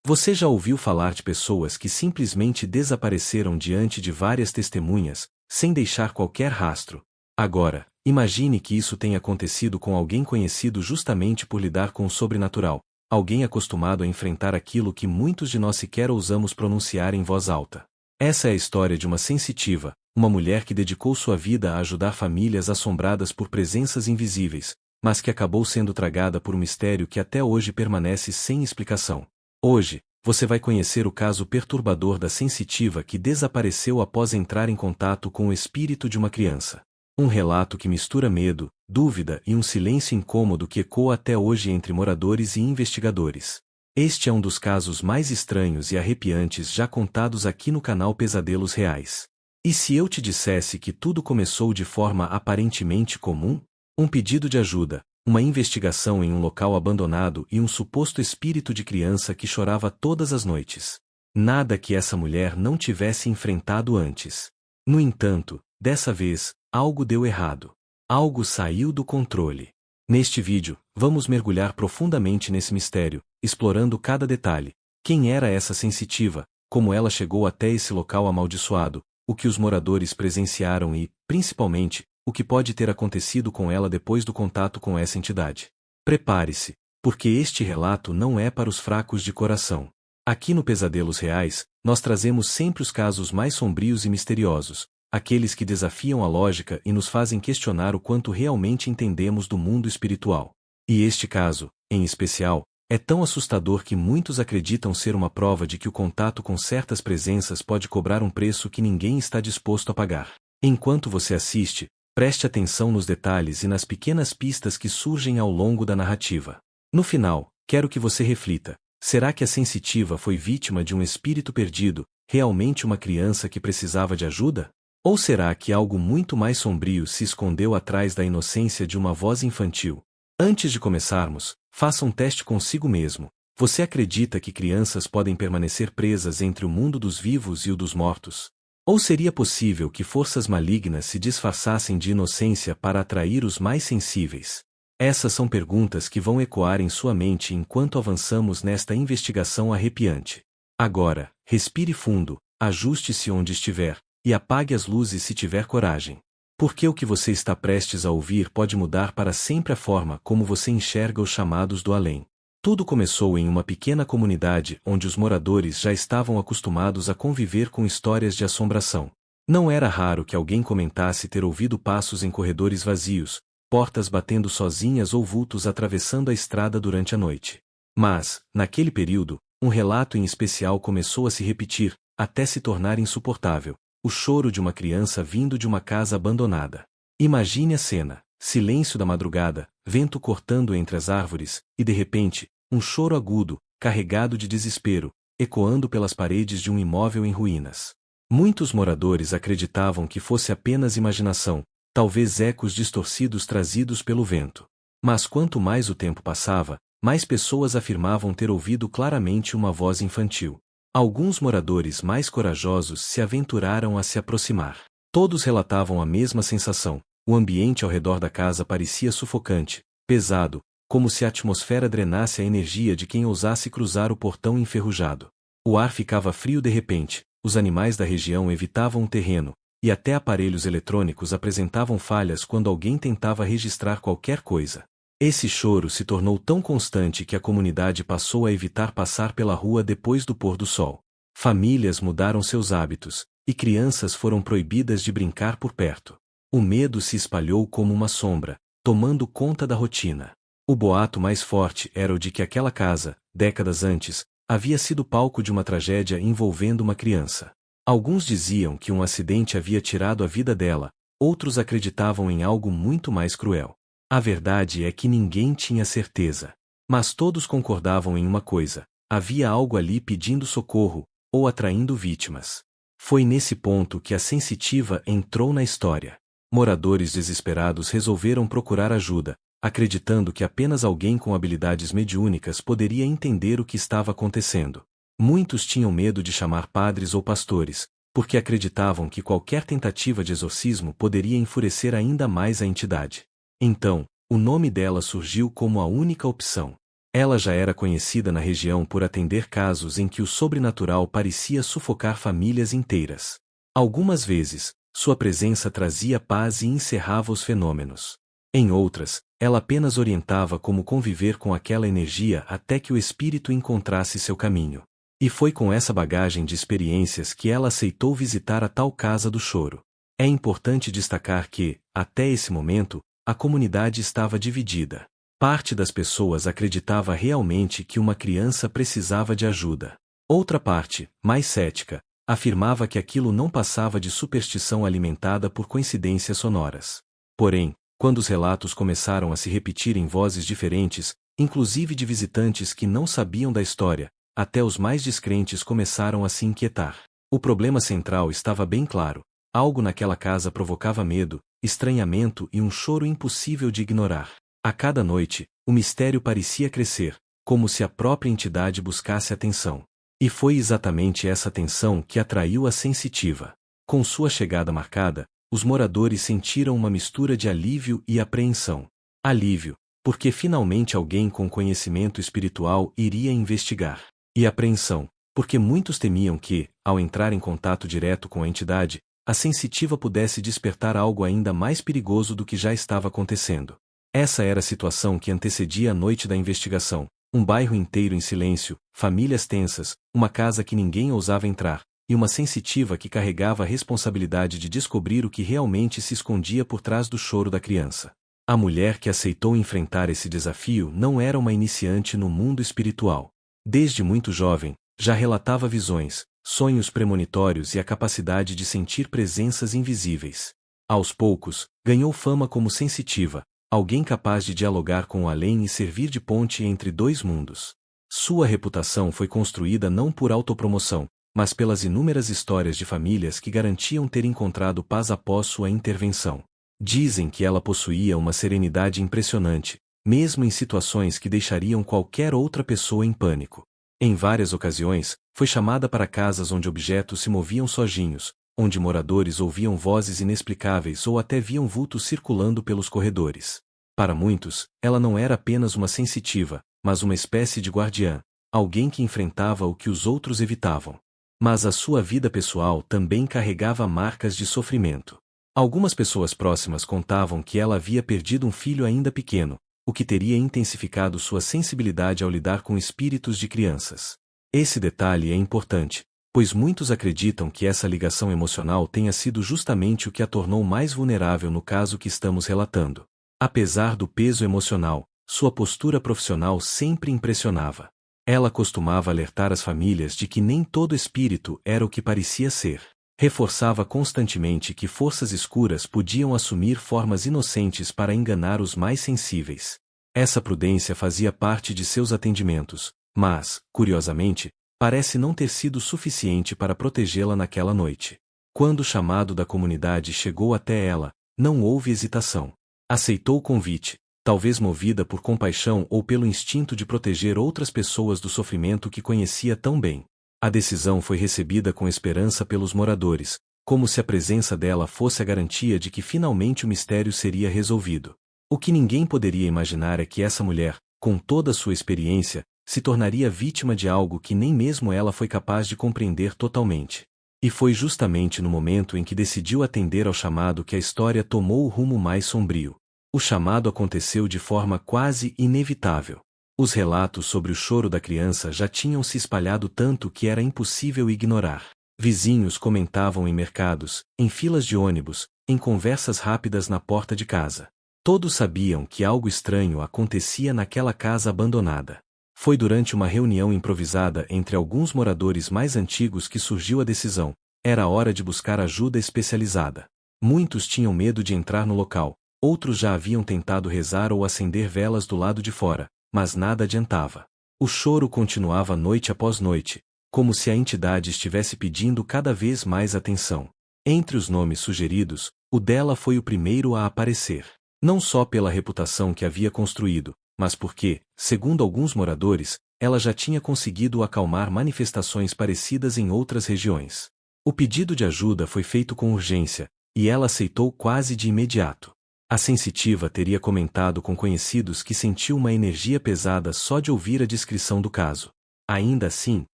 Você já ouviu falar de pessoas que simplesmente desapareceram diante de várias testemunhas, sem deixar qualquer rastro? Agora, imagine que isso tenha acontecido com alguém conhecido justamente por lidar com o sobrenatural, alguém acostumado a enfrentar aquilo que muitos de nós sequer ousamos pronunciar em voz alta. Essa é a história de uma sensitiva, uma mulher que dedicou sua vida a ajudar famílias assombradas por presenças invisíveis, mas que acabou sendo tragada por um mistério que até hoje permanece sem explicação. Hoje, você vai conhecer o caso perturbador da sensitiva que desapareceu após entrar em contato com o espírito de uma criança. Um relato que mistura medo, dúvida e um silêncio incômodo que ecoa até hoje entre moradores e investigadores. Este é um dos casos mais estranhos e arrepiantes já contados aqui no canal Pesadelos Reais. E se eu te dissesse que tudo começou de forma aparentemente comum? Um pedido de ajuda, uma investigação em um local abandonado e um suposto espírito de criança que chorava todas as noites. Nada que essa mulher não tivesse enfrentado antes. No entanto, dessa vez, algo deu errado. Algo saiu do controle. Neste vídeo, vamos mergulhar profundamente nesse mistério, explorando cada detalhe. Quem era essa sensitiva, como ela chegou até esse local amaldiçoado, o que os moradores presenciaram e, principalmente, o que pode ter acontecido com ela depois do contato com essa entidade. Prepare-se, porque este relato não é para os fracos de coração. Aqui no Pesadelos Reais, nós trazemos sempre os casos mais sombrios e misteriosos, aqueles que desafiam a lógica e nos fazem questionar o quanto realmente entendemos do mundo espiritual. E este caso, em especial, é tão assustador que muitos acreditam ser uma prova de que o contato com certas presenças pode cobrar um preço que ninguém está disposto a pagar. Enquanto você assiste, preste atenção nos detalhes e nas pequenas pistas que surgem ao longo da narrativa. No final, quero que você reflita: será que a sensitiva foi vítima de um espírito perdido, realmente uma criança que precisava de ajuda? Ou será que algo muito mais sombrio se escondeu atrás da inocência de uma voz infantil? Antes de começarmos, faça um teste consigo mesmo. Você acredita que crianças podem permanecer presas entre o mundo dos vivos e o dos mortos? Ou seria possível que forças malignas se disfarçassem de inocência para atrair os mais sensíveis? Essas são perguntas que vão ecoar em sua mente enquanto avançamos nesta investigação arrepiante. Agora, respire fundo, ajuste-se onde estiver, e apague as luzes se tiver coragem. Porque o que você está prestes a ouvir pode mudar para sempre a forma como você enxerga os chamados do além. Tudo começou em uma pequena comunidade onde os moradores já estavam acostumados a conviver com histórias de assombração. Não era raro que alguém comentasse ter ouvido passos em corredores vazios, portas batendo sozinhas ou vultos atravessando a estrada durante a noite. Mas, naquele período, um relato em especial começou a se repetir, até se tornar insuportável: o choro de uma criança vindo de uma casa abandonada. Imagine a cena: silêncio da madrugada, vento cortando entre as árvores, e de repente, um choro agudo, carregado de desespero, ecoando pelas paredes de um imóvel em ruínas. Muitos moradores acreditavam que fosse apenas imaginação, talvez ecos distorcidos trazidos pelo vento. Mas quanto mais o tempo passava, mais pessoas afirmavam ter ouvido claramente uma voz infantil. Alguns moradores mais corajosos se aventuraram a se aproximar. Todos relatavam a mesma sensação: o ambiente ao redor da casa parecia sufocante, pesado, como se a atmosfera drenasse a energia de quem ousasse cruzar o portão enferrujado. O ar ficava frio de repente, os animais da região evitavam o terreno, e até aparelhos eletrônicos apresentavam falhas quando alguém tentava registrar qualquer coisa. Esse choro se tornou tão constante que a comunidade passou a evitar passar pela rua depois do pôr do sol. Famílias mudaram seus hábitos, e crianças foram proibidas de brincar por perto. O medo se espalhou como uma sombra, tomando conta da rotina. O boato mais forte era o de que aquela casa, décadas antes, havia sido palco de uma tragédia envolvendo uma criança. Alguns diziam que um acidente havia tirado a vida dela, outros acreditavam em algo muito mais cruel. A verdade é que ninguém tinha certeza. Mas todos concordavam em uma coisa: havia algo ali pedindo socorro, ou atraindo vítimas. Foi nesse ponto que a sensitiva entrou na história. Moradores desesperados resolveram procurar ajuda, acreditando que apenas alguém com habilidades mediúnicas poderia entender o que estava acontecendo. Muitos tinham medo de chamar padres ou pastores, porque acreditavam que qualquer tentativa de exorcismo poderia enfurecer ainda mais a entidade. Então, o nome dela surgiu como a única opção. Ela já era conhecida na região por atender casos em que o sobrenatural parecia sufocar famílias inteiras. Algumas vezes, sua presença trazia paz e encerrava os fenômenos. Em outras, ela apenas orientava como conviver com aquela energia até que o espírito encontrasse seu caminho. E foi com essa bagagem de experiências que ela aceitou visitar a tal casa do choro. É importante destacar que, até esse momento, a comunidade estava dividida. Parte das pessoas acreditava realmente que uma criança precisava de ajuda. Outra parte, mais cética, afirmava que aquilo não passava de superstição alimentada por coincidências sonoras. Porém, quando os relatos começaram a se repetir em vozes diferentes, inclusive de visitantes que não sabiam da história, até os mais descrentes começaram a se inquietar. O problema central estava bem claro: algo naquela casa provocava medo, estranhamento e um choro impossível de ignorar. A cada noite, o mistério parecia crescer, como se a própria entidade buscasse atenção. E foi exatamente essa atenção que atraiu a sensitiva. Com sua chegada marcada, os moradores sentiram uma mistura de alívio e apreensão. Alívio, porque finalmente alguém com conhecimento espiritual iria investigar. E apreensão, porque muitos temiam que, ao entrar em contato direto com a entidade, a sensitiva pudesse despertar algo ainda mais perigoso do que já estava acontecendo. Essa era a situação que antecedia a noite da investigação: um bairro inteiro em silêncio, famílias tensas, uma casa que ninguém ousava entrar, e uma sensitiva que carregava a responsabilidade de descobrir o que realmente se escondia por trás do choro da criança. A mulher que aceitou enfrentar esse desafio não era uma iniciante no mundo espiritual. Desde muito jovem, já relatava visões, sonhos premonitórios e a capacidade de sentir presenças invisíveis. Aos poucos, ganhou fama como sensitiva, alguém capaz de dialogar com o além e servir de ponte entre dois mundos. Sua reputação foi construída não por autopromoção, mas pelas inúmeras histórias de famílias que garantiam ter encontrado paz após sua intervenção. Dizem que ela possuía uma serenidade impressionante, mesmo em situações que deixariam qualquer outra pessoa em pânico. Em várias ocasiões, foi chamada para casas onde objetos se moviam sozinhos, onde moradores ouviam vozes inexplicáveis ou até viam vultos circulando pelos corredores. Para muitos, ela não era apenas uma sensitiva, mas uma espécie de guardiã, alguém que enfrentava o que os outros evitavam. Mas a sua vida pessoal também carregava marcas de sofrimento. Algumas pessoas próximas contavam que ela havia perdido um filho ainda pequeno, o que teria intensificado sua sensibilidade ao lidar com espíritos de crianças. Esse detalhe é importante, pois muitos acreditam que essa ligação emocional tenha sido justamente o que a tornou mais vulnerável no caso que estamos relatando. Apesar do peso emocional, sua postura profissional sempre impressionava. Ela costumava alertar as famílias de que nem todo espírito era o que parecia ser. Reforçava constantemente que forças escuras podiam assumir formas inocentes para enganar os mais sensíveis. Essa prudência fazia parte de seus atendimentos, mas, curiosamente, parece não ter sido suficiente para protegê-la naquela noite. Quando o chamado da comunidade chegou até ela, não houve hesitação. Aceitou o convite, talvez movida por compaixão ou pelo instinto de proteger outras pessoas do sofrimento que conhecia tão bem. A decisão foi recebida com esperança pelos moradores, como se a presença dela fosse a garantia de que finalmente o mistério seria resolvido. O que ninguém poderia imaginar é que essa mulher, com toda a sua experiência, se tornaria vítima de algo que nem mesmo ela foi capaz de compreender totalmente. E foi justamente no momento em que decidiu atender ao chamado que a história tomou o rumo mais sombrio. O chamado aconteceu de forma quase inevitável. Os relatos sobre o choro da criança já tinham se espalhado tanto que era impossível ignorar. Vizinhos comentavam em mercados, em filas de ônibus, em conversas rápidas na porta de casa. Todos sabiam que algo estranho acontecia naquela casa abandonada. Foi durante uma reunião improvisada entre alguns moradores mais antigos que surgiu a decisão: era hora de buscar ajuda especializada. Muitos tinham medo de entrar no local, outros já haviam tentado rezar ou acender velas do lado de fora, mas nada adiantava. O choro continuava noite após noite, como se a entidade estivesse pedindo cada vez mais atenção. Entre os nomes sugeridos, o dela foi o primeiro a aparecer. Não só pela reputação que havia construído, mas porque, segundo alguns moradores, ela já tinha conseguido acalmar manifestações parecidas em outras regiões. O pedido de ajuda foi feito com urgência, e ela aceitou quase de imediato. A sensitiva teria comentado com conhecidos que sentiu uma energia pesada só de ouvir a descrição do caso. Ainda assim,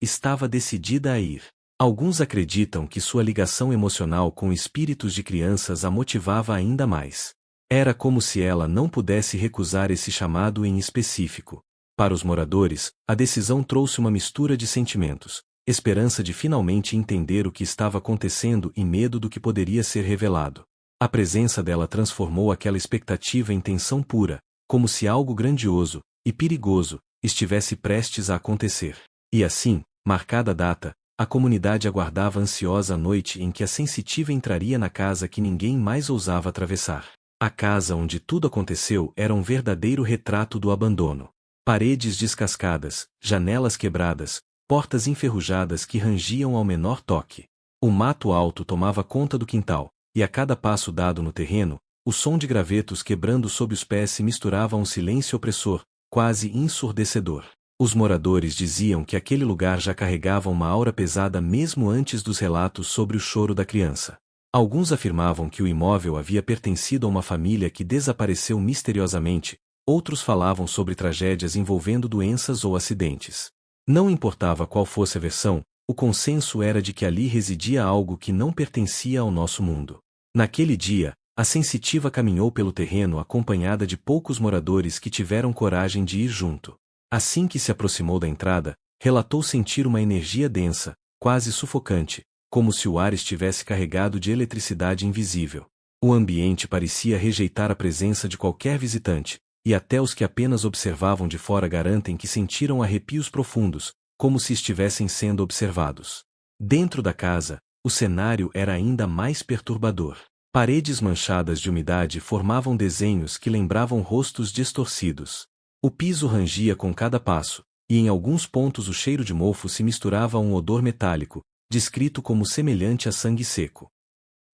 estava decidida a ir. Alguns acreditam que sua ligação emocional com espíritos de crianças a motivava ainda mais. Era como se ela não pudesse recusar esse chamado em específico. Para os moradores, a decisão trouxe uma mistura de sentimentos, esperança de finalmente entender o que estava acontecendo e medo do que poderia ser revelado. A presença dela transformou aquela expectativa em tensão pura, como se algo grandioso e perigoso estivesse prestes a acontecer. E assim, marcada a data, a comunidade aguardava ansiosa a noite em que a sensitiva entraria na casa que ninguém mais ousava atravessar. A casa onde tudo aconteceu era um verdadeiro retrato do abandono. Paredes descascadas, janelas quebradas, portas enferrujadas que rangiam ao menor toque. O mato alto tomava conta do quintal, e a cada passo dado no terreno, o som de gravetos quebrando sob os pés se misturava a um silêncio opressor, quase ensurdecedor. Os moradores diziam que aquele lugar já carregava uma aura pesada mesmo antes dos relatos sobre o choro da criança. Alguns afirmavam que o imóvel havia pertencido a uma família que desapareceu misteriosamente, outros falavam sobre tragédias envolvendo doenças ou acidentes. Não importava qual fosse a versão, o consenso era de que ali residia algo que não pertencia ao nosso mundo. Naquele dia, a sensitiva caminhou pelo terreno acompanhada de poucos moradores que tiveram coragem de ir junto. Assim que se aproximou da entrada, relatou sentir uma energia densa, quase sufocante, como se o ar estivesse carregado de eletricidade invisível. O ambiente parecia rejeitar a presença de qualquer visitante, e até os que apenas observavam de fora garantem que sentiram arrepios profundos, como se estivessem sendo observados. Dentro da casa, o cenário era ainda mais perturbador. Paredes manchadas de umidade formavam desenhos que lembravam rostos distorcidos. O piso rangia com cada passo, e em alguns pontos o cheiro de mofo se misturava a um odor metálico, descrito como semelhante a sangue seco.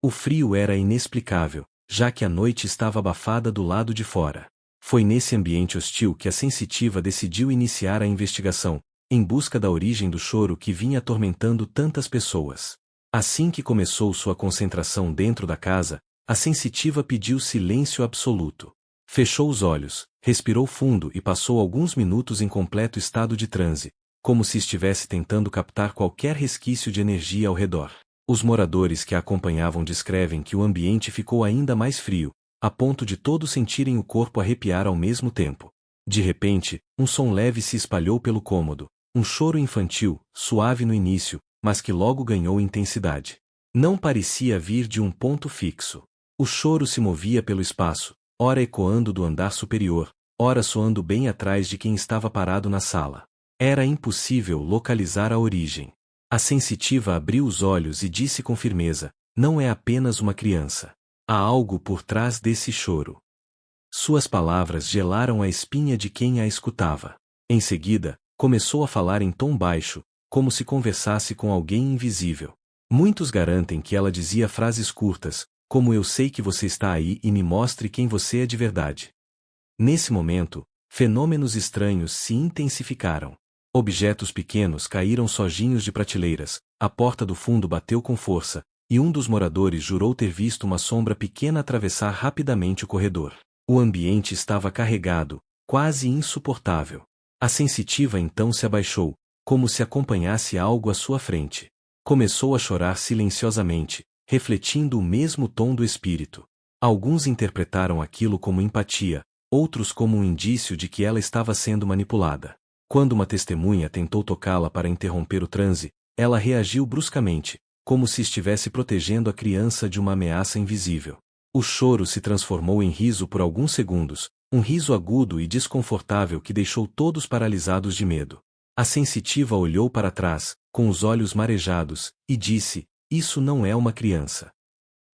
O frio era inexplicável, já que a noite estava abafada do lado de fora. Foi nesse ambiente hostil que a sensitiva decidiu iniciar a investigação, em busca da origem do choro que vinha atormentando tantas pessoas. Assim que começou sua concentração dentro da casa, a sensitiva pediu silêncio absoluto. Fechou os olhos, respirou fundo e passou alguns minutos em completo estado de transe, como se estivesse tentando captar qualquer resquício de energia ao redor. Os moradores que a acompanhavam descrevem que o ambiente ficou ainda mais frio, a ponto de todos sentirem o corpo arrepiar ao mesmo tempo. De repente, um som leve se espalhou pelo cômodo, um choro infantil, suave no início, mas que logo ganhou intensidade. Não parecia vir de um ponto fixo. O choro se movia pelo espaço, ora ecoando do andar superior, ora soando bem atrás de quem estava parado na sala. Era impossível localizar a origem. A sensitiva abriu os olhos e disse com firmeza: não é apenas uma criança. Há algo por trás desse choro. Suas palavras gelaram a espinha de quem a escutava. Em seguida, começou a falar em tom baixo, como se conversasse com alguém invisível. Muitos garantem que ela dizia frases curtas, como eu sei que você está aí e me mostre quem você é de verdade. Nesse momento, fenômenos estranhos se intensificaram. Objetos pequenos caíram sojinhos de prateleiras, a porta do fundo bateu com força, e um dos moradores jurou ter visto uma sombra pequena atravessar rapidamente o corredor. O ambiente estava carregado, quase insuportável. A sensitiva então se abaixou, como se acompanhasse algo à sua frente. Começou a chorar silenciosamente, refletindo o mesmo tom do espírito. Alguns interpretaram aquilo como empatia, outros como um indício de que ela estava sendo manipulada. Quando uma testemunha tentou tocá-la para interromper o transe, ela reagiu bruscamente, como se estivesse protegendo a criança de uma ameaça invisível. O choro se transformou em riso por alguns segundos, um riso agudo e desconfortável que deixou todos paralisados de medo. A sensitiva olhou para trás, com os olhos marejados, e disse: isso não é uma criança.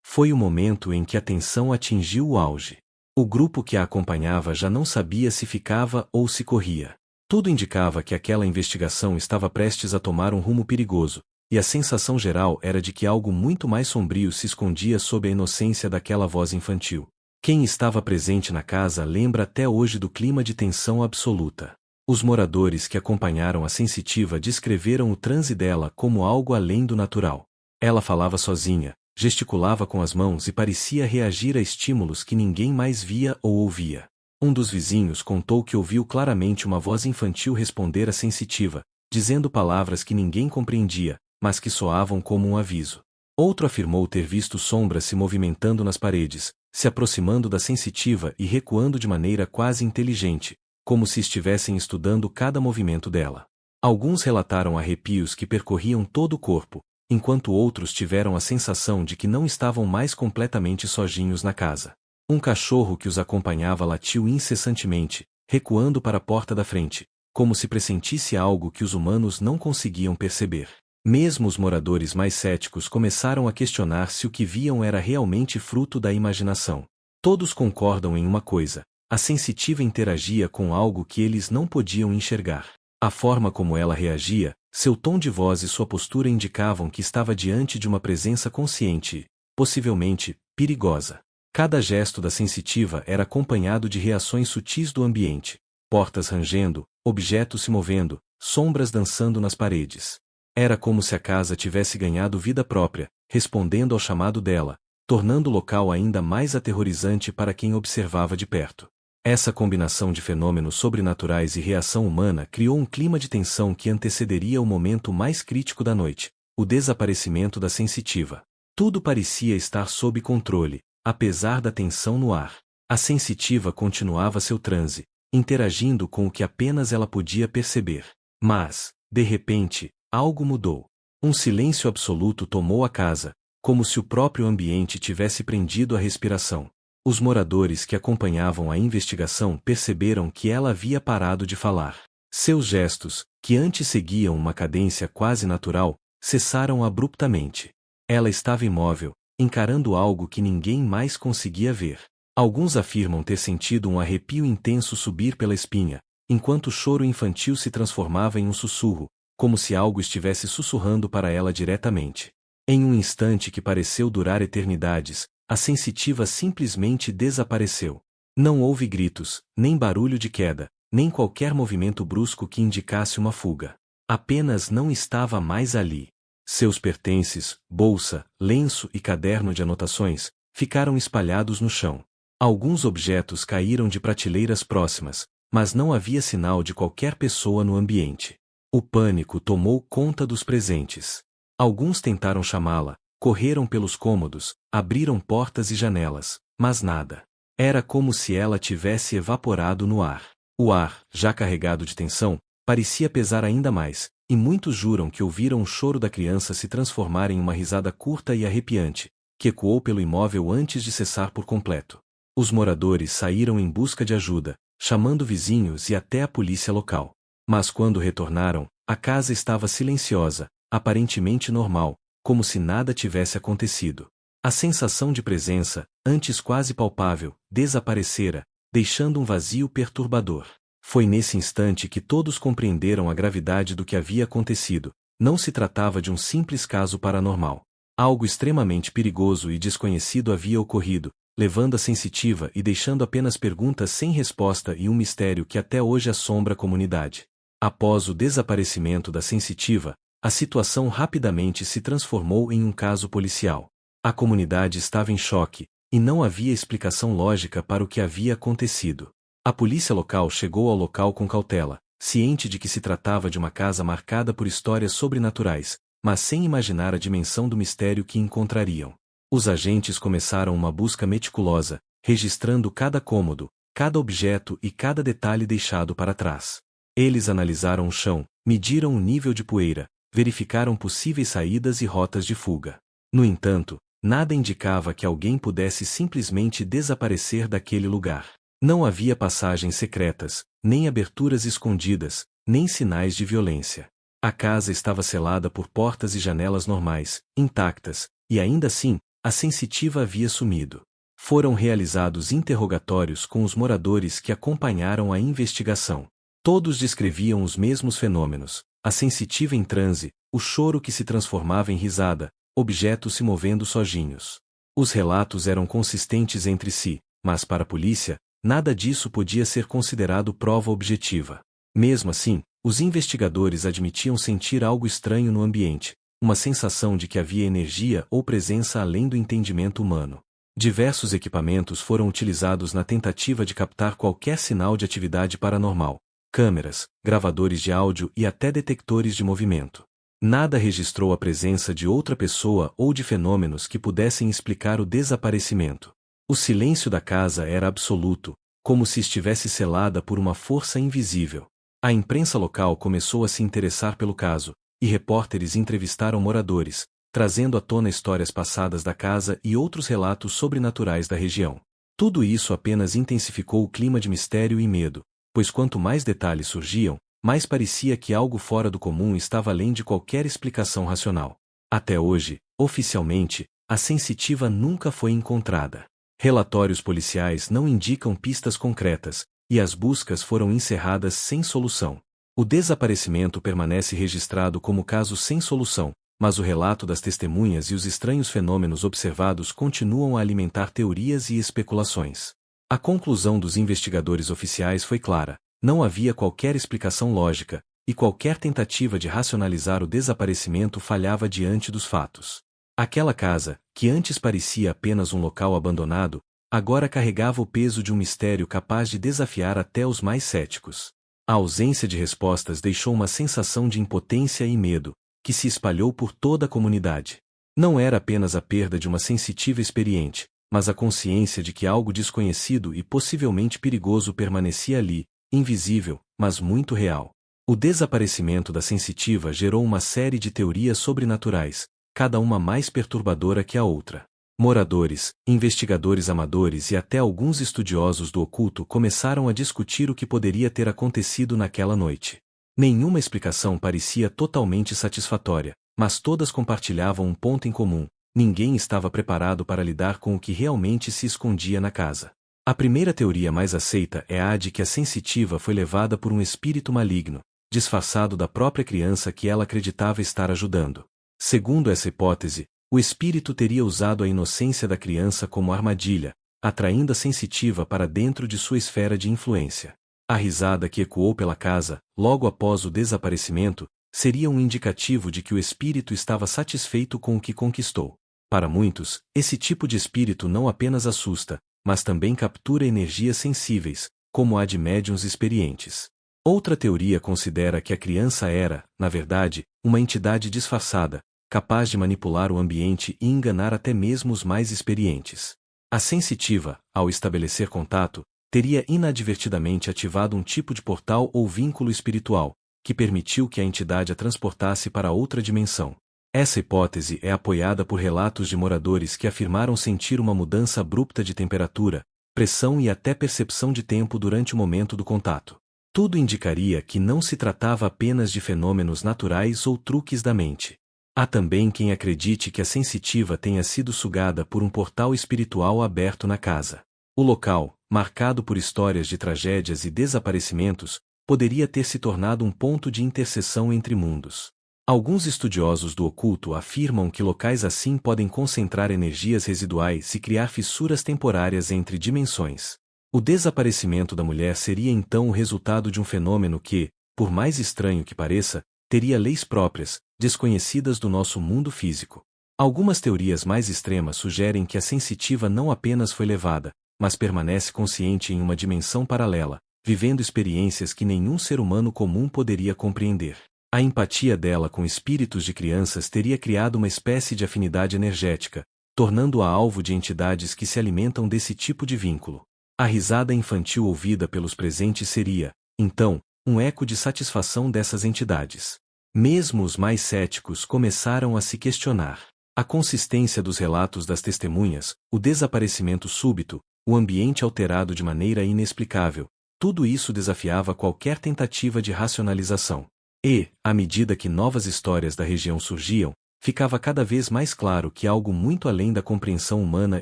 Foi o momento em que a tensão atingiu o auge. O grupo que a acompanhava já não sabia se ficava ou se corria. Tudo indicava que aquela investigação estava prestes a tomar um rumo perigoso, e a sensação geral era de que algo muito mais sombrio se escondia sob a inocência daquela voz infantil. Quem estava presente na casa lembra até hoje do clima de tensão absoluta. Os moradores que acompanharam a sensitiva descreveram o transe dela como algo além do natural. Ela falava sozinha, gesticulava com as mãos e parecia reagir a estímulos que ninguém mais via ou ouvia. Um dos vizinhos contou que ouviu claramente uma voz infantil responder à sensitiva, dizendo palavras que ninguém compreendia, mas que soavam como um aviso. Outro afirmou ter visto sombras se movimentando nas paredes, se aproximando da sensitiva e recuando de maneira quase inteligente, como se estivessem estudando cada movimento dela. Alguns relataram arrepios que percorriam todo o corpo, enquanto outros tiveram a sensação de que não estavam mais completamente sozinhos na casa. Um cachorro que os acompanhava latiu incessantemente, recuando para a porta da frente, como se pressentisse algo que os humanos não conseguiam perceber. Mesmo os moradores mais céticos começaram a questionar se o que viam era realmente fruto da imaginação. Todos concordam em uma coisa: a sensitiva interagia com algo que eles não podiam enxergar. A forma como ela reagia, seu tom de voz e sua postura indicavam que estava diante de uma presença consciente, possivelmente perigosa. Cada gesto da sensitiva era acompanhado de reações sutis do ambiente: portas rangendo, objetos se movendo, sombras dançando nas paredes. Era como se a casa tivesse ganhado vida própria, respondendo ao chamado dela, tornando o local ainda mais aterrorizante para quem observava de perto. Essa combinação de fenômenos sobrenaturais e reação humana criou um clima de tensão que antecederia o momento mais crítico da noite: o desaparecimento da sensitiva. Tudo parecia estar sob controle, apesar da tensão no ar. A sensitiva continuava seu transe, interagindo com o que apenas ela podia perceber. Mas, de repente, algo mudou. Um silêncio absoluto tomou a casa, como se o próprio ambiente tivesse prendido a respiração. Os moradores que acompanhavam a investigação perceberam que ela havia parado de falar. Seus gestos, que antes seguiam uma cadência quase natural, cessaram abruptamente. Ela estava imóvel, encarando algo que ninguém mais conseguia ver. Alguns afirmam ter sentido um arrepio intenso subir pela espinha, enquanto o choro infantil se transformava em um sussurro, como se algo estivesse sussurrando para ela diretamente. Em um instante que pareceu durar eternidades, a sensitiva simplesmente desapareceu. Não houve gritos, nem barulho de queda, nem qualquer movimento brusco que indicasse uma fuga. Apenas não estava mais ali. Seus pertences, bolsa, lenço e caderno de anotações, ficaram espalhados no chão. Alguns objetos caíram de prateleiras próximas, mas não havia sinal de qualquer pessoa no ambiente. O pânico tomou conta dos presentes. Alguns tentaram chamá-la, correram pelos cômodos, abriram portas e janelas, mas nada. Era como se ela tivesse evaporado no ar. O ar, já carregado de tensão, parecia pesar ainda mais, e muitos juram que ouviram o choro da criança se transformar em uma risada curta e arrepiante, que ecoou pelo imóvel antes de cessar por completo. Os moradores saíram em busca de ajuda, chamando vizinhos e até a polícia local. Mas quando retornaram, a casa estava silenciosa, aparentemente normal, como se nada tivesse acontecido. A sensação de presença, antes quase palpável, desaparecera, deixando um vazio perturbador. Foi nesse instante que todos compreenderam a gravidade do que havia acontecido. Não se tratava de um simples caso paranormal. Algo extremamente perigoso e desconhecido havia ocorrido, levando a sensitiva e deixando apenas perguntas sem resposta e um mistério que até hoje assombra a comunidade. Após o desaparecimento da sensitiva, a situação rapidamente se transformou em um caso policial. A comunidade estava em choque, e não havia explicação lógica para o que havia acontecido. A polícia local chegou ao local com cautela, ciente de que se tratava de uma casa marcada por histórias sobrenaturais, mas sem imaginar a dimensão do mistério que encontrariam. Os agentes começaram uma busca meticulosa, registrando cada cômodo, cada objeto e cada detalhe deixado para trás. Eles analisaram o chão, mediram o nível de poeira, verificaram possíveis saídas e rotas de fuga. No entanto, nada indicava que alguém pudesse simplesmente desaparecer daquele lugar. Não havia passagens secretas, nem aberturas escondidas, nem sinais de violência. A casa estava selada por portas e janelas normais, intactas, e ainda assim, a sensitiva havia sumido. Foram realizados interrogatórios com os moradores que acompanharam a investigação. Todos descreviam os mesmos fenômenos: a sensitiva em transe, o choro que se transformava em risada, objetos se movendo sozinhos. Os relatos eram consistentes entre si, mas para a polícia, nada disso podia ser considerado prova objetiva. Mesmo assim, os investigadores admitiam sentir algo estranho no ambiente, uma sensação de que havia energia ou presença além do entendimento humano. Diversos equipamentos foram utilizados na tentativa de captar qualquer sinal de atividade paranormal: câmeras, gravadores de áudio e até detectores de movimento. Nada registrou a presença de outra pessoa ou de fenômenos que pudessem explicar o desaparecimento. O silêncio da casa era absoluto, como se estivesse selada por uma força invisível. A imprensa local começou a se interessar pelo caso, e repórteres entrevistaram moradores, trazendo à tona histórias passadas da casa e outros relatos sobrenaturais da região. Tudo isso apenas intensificou o clima de mistério e medo, pois quanto mais detalhes surgiam, mais parecia que algo fora do comum estava além de qualquer explicação racional. Até hoje, oficialmente, a sensitiva nunca foi encontrada. Relatórios policiais não indicam pistas concretas, e as buscas foram encerradas sem solução. O desaparecimento permanece registrado como caso sem solução, mas o relato das testemunhas e os estranhos fenômenos observados continuam a alimentar teorias e especulações. A conclusão dos investigadores oficiais foi clara: não havia qualquer explicação lógica, e qualquer tentativa de racionalizar o desaparecimento falhava diante dos fatos. Aquela casa, que antes parecia apenas um local abandonado, agora carregava o peso de um mistério capaz de desafiar até os mais céticos. A ausência de respostas deixou uma sensação de impotência e medo, que se espalhou por toda a comunidade. Não era apenas a perda de uma sensitiva experiente, mas a consciência de que algo desconhecido e possivelmente perigoso permanecia ali, invisível, mas muito real. O desaparecimento da sensitiva gerou uma série de teorias sobrenaturais, cada uma mais perturbadora que a outra. Moradores, investigadores amadores e até alguns estudiosos do oculto começaram a discutir o que poderia ter acontecido naquela noite. Nenhuma explicação parecia totalmente satisfatória, mas todas compartilhavam um ponto em comum: ninguém estava preparado para lidar com o que realmente se escondia na casa. A primeira teoria mais aceita é a de que a sensitiva foi levada por um espírito maligno, disfarçado da própria criança que ela acreditava estar ajudando. Segundo essa hipótese, o espírito teria usado a inocência da criança como armadilha, atraindo a sensitiva para dentro de sua esfera de influência. A risada que ecoou pela casa, logo após o desaparecimento, seria um indicativo de que o espírito estava satisfeito com o que conquistou. Para muitos, esse tipo de espírito não apenas assusta, mas também captura energias sensíveis, como a de médiuns experientes. Outra teoria considera que a criança era, na verdade, uma entidade disfarçada, capaz de manipular o ambiente e enganar até mesmo os mais experientes. A sensitiva, ao estabelecer contato, teria inadvertidamente ativado um tipo de portal ou vínculo espiritual, que permitiu que a entidade a transportasse para outra dimensão. Essa hipótese é apoiada por relatos de moradores que afirmaram sentir uma mudança abrupta de temperatura, pressão e até percepção de tempo durante o momento do contato. Tudo indicaria que não se tratava apenas de fenômenos naturais ou truques da mente. Há também quem acredite que a sensitiva tenha sido sugada por um portal espiritual aberto na casa. O local, marcado por histórias de tragédias e desaparecimentos, poderia ter se tornado um ponto de interseção entre mundos. Alguns estudiosos do oculto afirmam que locais assim podem concentrar energias residuais e criar fissuras temporárias entre dimensões. O desaparecimento da mulher seria então o resultado de um fenômeno que, por mais estranho que pareça, teria leis próprias, desconhecidas do nosso mundo físico. Algumas teorias mais extremas sugerem que a sensitiva não apenas foi levada, mas permanece consciente em uma dimensão paralela, vivendo experiências que nenhum ser humano comum poderia compreender. A empatia dela com espíritos de crianças teria criado uma espécie de afinidade energética, tornando-a alvo de entidades que se alimentam desse tipo de vínculo. A risada infantil ouvida pelos presentes seria, então, um eco de satisfação dessas entidades. Mesmo os mais céticos começaram a se questionar. A consistência dos relatos das testemunhas, o desaparecimento súbito, o ambiente alterado de maneira inexplicável, tudo isso desafiava qualquer tentativa de racionalização. E, à medida que novas histórias da região surgiam, ficava cada vez mais claro que algo muito além da compreensão humana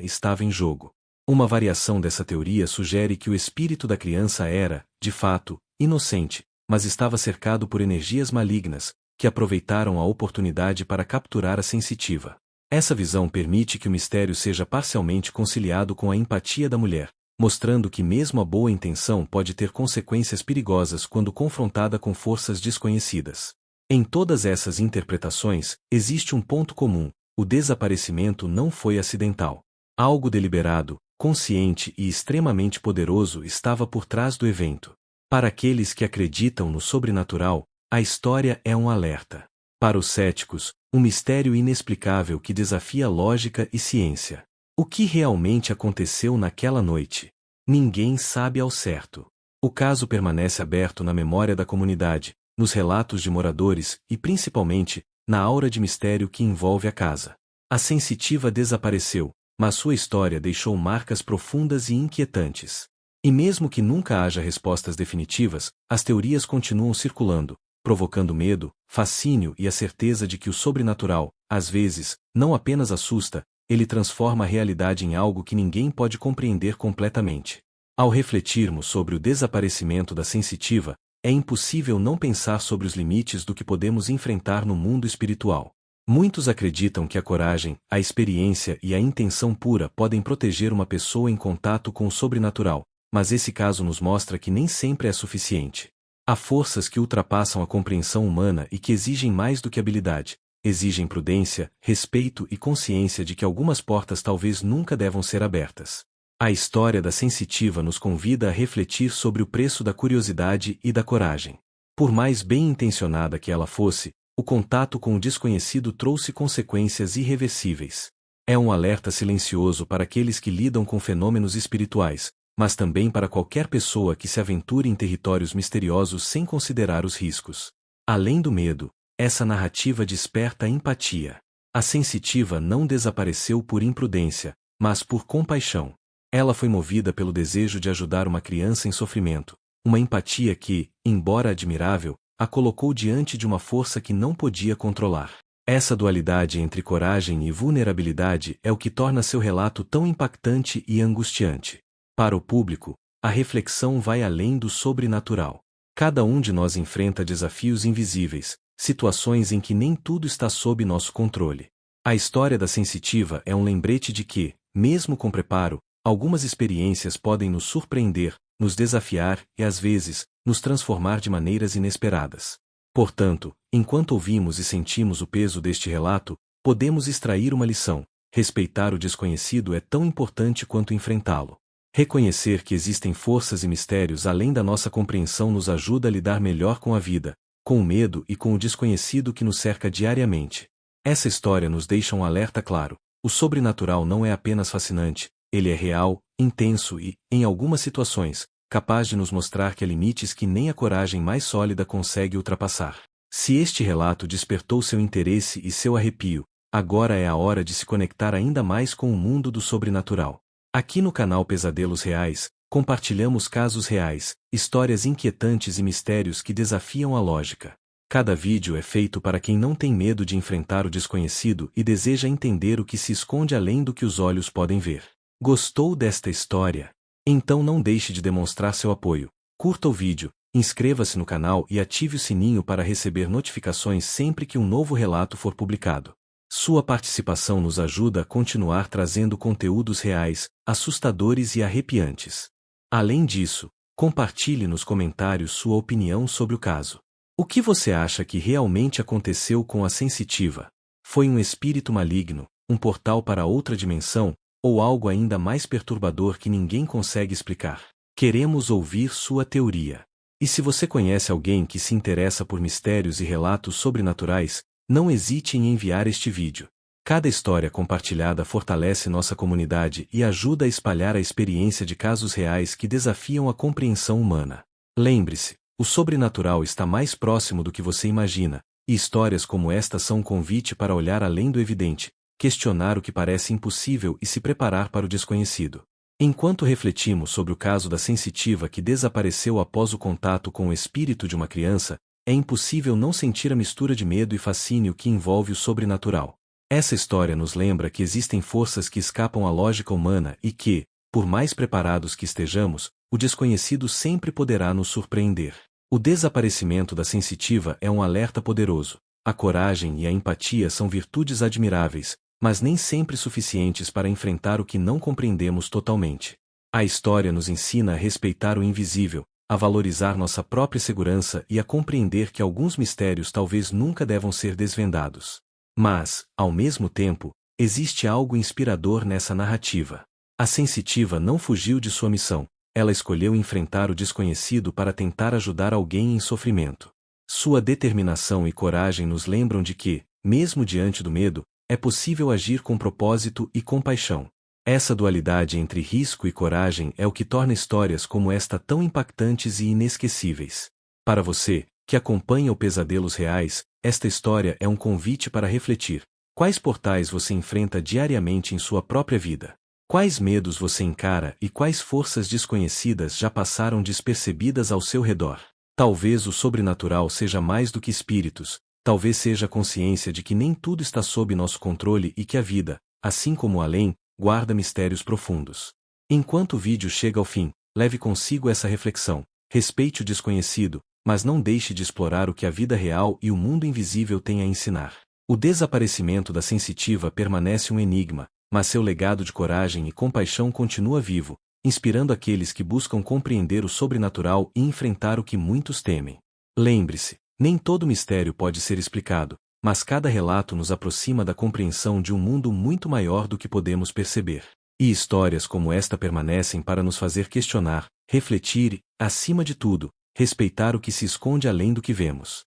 estava em jogo. Uma variação dessa teoria sugere que o espírito da criança era, de fato, inocente, mas estava cercado por energias malignas, que aproveitaram a oportunidade para capturar a sensitiva. Essa visão permite que o mistério seja parcialmente conciliado com a empatia da mulher, mostrando que mesmo a boa intenção pode ter consequências perigosas quando confrontada com forças desconhecidas. Em todas essas interpretações, existe um ponto comum: o desaparecimento não foi acidental. Algo deliberado, consciente e extremamente poderoso estava por trás do evento. Para aqueles que acreditam no sobrenatural, a história é um alerta. Para os céticos, um mistério inexplicável que desafia lógica e ciência. O que realmente aconteceu naquela noite? Ninguém sabe ao certo. O caso permanece aberto na memória da comunidade, nos relatos de moradores e, principalmente, na aura de mistério que envolve a casa. A sensitiva desapareceu, mas sua história deixou marcas profundas e inquietantes. E mesmo que nunca haja respostas definitivas, as teorias continuam circulando, provocando medo, fascínio e a certeza de que o sobrenatural, às vezes, não apenas assusta, ele transforma a realidade em algo que ninguém pode compreender completamente. Ao refletirmos sobre o desaparecimento da sensitiva, é impossível não pensar sobre os limites do que podemos enfrentar no mundo espiritual. Muitos acreditam que a coragem, a experiência e a intenção pura podem proteger uma pessoa em contato com o sobrenatural, mas esse caso nos mostra que nem sempre é suficiente. Há forças que ultrapassam a compreensão humana e que exigem mais do que habilidade, exigem prudência, respeito e consciência de que algumas portas talvez nunca devam ser abertas. A história da sensitiva nos convida a refletir sobre o preço da curiosidade e da coragem. Por mais bem-intencionada que ela fosse, o contato com o desconhecido trouxe consequências irreversíveis. É um alerta silencioso para aqueles que lidam com fenômenos espirituais, mas também para qualquer pessoa que se aventure em territórios misteriosos sem considerar os riscos. Além do medo, essa narrativa desperta empatia. A sensitiva não desapareceu por imprudência, mas por compaixão. Ela foi movida pelo desejo de ajudar uma criança em sofrimento, uma empatia que, embora admirável, a colocou diante de uma força que não podia controlar. Essa dualidade entre coragem e vulnerabilidade é o que torna seu relato tão impactante e angustiante. Para o público, a reflexão vai além do sobrenatural. Cada um de nós enfrenta desafios invisíveis, situações em que nem tudo está sob nosso controle. A história da sensitiva é um lembrete de que, mesmo com preparo, algumas experiências podem nos surpreender, nos desafiar e, às vezes, nos transformar de maneiras inesperadas. Portanto, enquanto ouvimos e sentimos o peso deste relato, podemos extrair uma lição: respeitar o desconhecido é tão importante quanto enfrentá-lo. Reconhecer que existem forças e mistérios além da nossa compreensão nos ajuda a lidar melhor com a vida, com o medo e com o desconhecido que nos cerca diariamente. Essa história nos deixa um alerta claro: o sobrenatural não é apenas fascinante, ele é real, intenso e, em algumas situações, capaz de nos mostrar que há limites que nem a coragem mais sólida consegue ultrapassar. Se este relato despertou seu interesse e seu arrepio, agora é a hora de se conectar ainda mais com o mundo do sobrenatural. Aqui no canal Pesadelos Reais, compartilhamos casos reais, histórias inquietantes e mistérios que desafiam a lógica. Cada vídeo é feito para quem não tem medo de enfrentar o desconhecido e deseja entender o que se esconde além do que os olhos podem ver. Gostou desta história? Então não deixe de demonstrar seu apoio. Curta o vídeo, inscreva-se no canal e ative o sininho para receber notificações sempre que um novo relato for publicado. Sua participação nos ajuda a continuar trazendo conteúdos reais, assustadores e arrepiantes. Além disso, compartilhe nos comentários sua opinião sobre o caso. O que você acha que realmente aconteceu com a sensitiva? Foi um espírito maligno, um portal para outra dimensão, ou algo ainda mais perturbador que ninguém consegue explicar? Queremos ouvir sua teoria. E se você conhece alguém que se interessa por mistérios e relatos sobrenaturais, não hesite em enviar este vídeo. Cada história compartilhada fortalece nossa comunidade e ajuda a espalhar a experiência de casos reais que desafiam a compreensão humana. Lembre-se, o sobrenatural está mais próximo do que você imagina, e histórias como esta são um convite para olhar além do evidente, questionar o que parece impossível e se preparar para o desconhecido. Enquanto refletimos sobre o caso da sensitiva que desapareceu após o contato com o espírito de uma criança, é impossível não sentir a mistura de medo e fascínio que envolve o sobrenatural. Essa história nos lembra que existem forças que escapam à lógica humana e que, por mais preparados que estejamos, o desconhecido sempre poderá nos surpreender. O desaparecimento da sensitiva é um alerta poderoso. A coragem e a empatia são virtudes admiráveis, mas nem sempre suficientes para enfrentar o que não compreendemos totalmente. A história nos ensina a respeitar o invisível, a valorizar nossa própria segurança e a compreender que alguns mistérios talvez nunca devam ser desvendados. Mas, ao mesmo tempo, existe algo inspirador nessa narrativa. A sensitiva não fugiu de sua missão, ela escolheu enfrentar o desconhecido para tentar ajudar alguém em sofrimento. Sua determinação e coragem nos lembram de que, mesmo diante do medo, é possível agir com propósito e compaixão. Essa dualidade entre risco e coragem é o que torna histórias como esta tão impactantes e inesquecíveis. Para você, que acompanha o Pesadelos Reais, esta história é um convite para refletir. Quais portais você enfrenta diariamente em sua própria vida? Quais medos você encara e quais forças desconhecidas já passaram despercebidas ao seu redor? Talvez o sobrenatural seja mais do que espíritos, talvez seja a consciência de que nem tudo está sob nosso controle e que a vida, assim como o além, guarda mistérios profundos. Enquanto o vídeo chega ao fim, leve consigo essa reflexão: respeite o desconhecido, mas não deixe de explorar o que a vida real e o mundo invisível têm a ensinar. O desaparecimento da sensitiva permanece um enigma, mas seu legado de coragem e compaixão continua vivo, inspirando aqueles que buscam compreender o sobrenatural e enfrentar o que muitos temem. Lembre-se, nem todo mistério pode ser explicado, mas cada relato nos aproxima da compreensão de um mundo muito maior do que podemos perceber. E histórias como esta permanecem para nos fazer questionar, refletir e, acima de tudo, respeitar o que se esconde além do que vemos.